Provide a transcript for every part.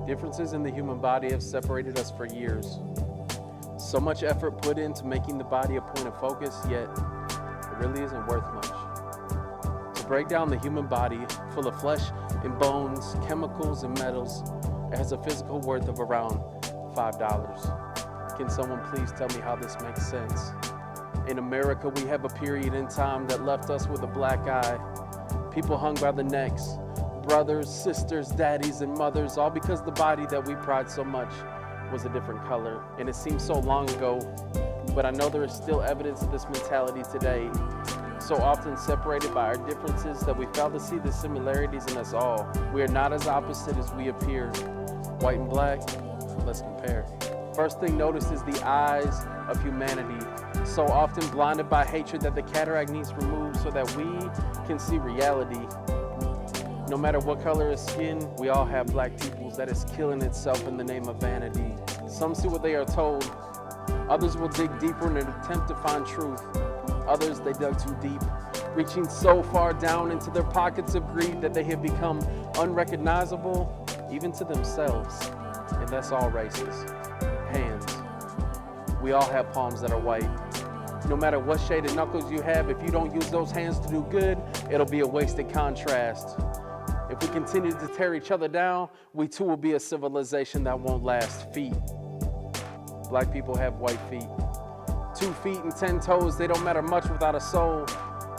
Differences in the human body have separated us for years. So much effort put into making the body a point of focus, yet it really isn't worth much. To break down the human body, full of flesh and bones, chemicals and metals, it has a physical worth of around $5. Can someone please tell me how this makes sense? In America, we have a period in time that left us with a black eye. People hung by the necks, brothers, sisters, daddies, and mothers, all because the body that we pride so much was a different color. And it seems so long ago, but I know there is still evidence of this mentality today. So often separated by our differences that we fail to see the similarities in us all. We are not as opposite as we appear. White and black, let's compare. First thing noticed is the eyes of humanity, so often blinded by hatred that the cataract needs removed so that we can see reality. No matter what color of skin, we all have black pupils that is killing itself in the name of vanity. Some see what they are told. Others will dig deeper in an attempt to find truth. Others, they dug too deep, reaching so far down into their pockets of greed that they have become unrecognizable, even to themselves. And that's all races. Hands. We all have palms that are white. No matter what shade of knuckles you have, if you don't use those hands to do good, it'll be a wasted contrast. If we continue to tear each other down, we too will be a civilization that won't last. Feet. Black people have white feet. 2 feet and 10 toes, they don't matter much without a soul.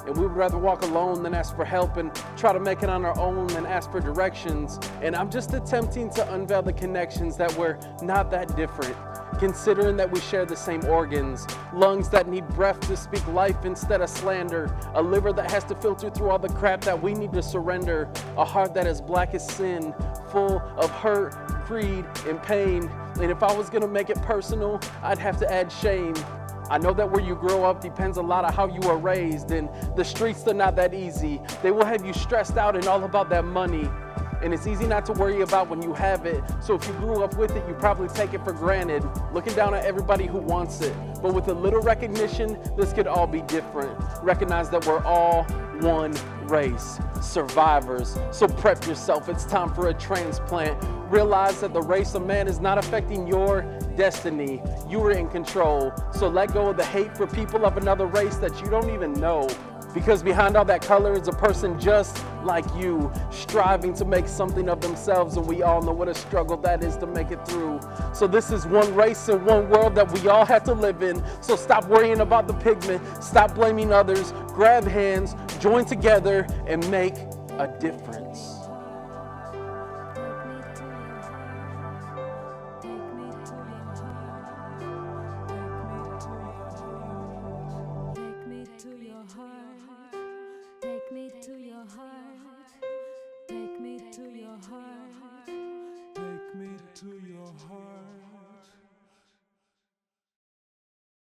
And we would rather walk alone than ask for help and try to make it on our own than ask for directions. And I'm just attempting to unveil the connections that we're not that different, considering that we share the same organs, lungs that need breath to speak life instead of slander, a liver that has to filter through all the crap that we need to surrender, a heart that is black as sin, full of hurt, greed, and pain. And if I was gonna make it personal, I'd have to add shame. I know that where you grow up depends a lot on how you were raised, and the streets, they're not that easy. They will have you stressed out and all about that money. And it's easy not to worry about when you have it. So if you grew up with it, you probably take it for granted, looking down at everybody who wants it. But with a little recognition, this could all be different. Recognize that we're all one race, survivors. So prep yourself, it's time for a transplant. Realize that the race of man is not affecting your destiny. You are in control. So let go of the hate for people of another race that you don't even know. Because behind all that color is a person just like you, striving to make something of themselves, and we all know what a struggle that is to make it through. So this is one race and one world that we all have to live in. So stop worrying about the pigment, stop blaming others, grab hands, join together, and make a difference. Take me to your heart. Take me to your heart. Take me to your heart.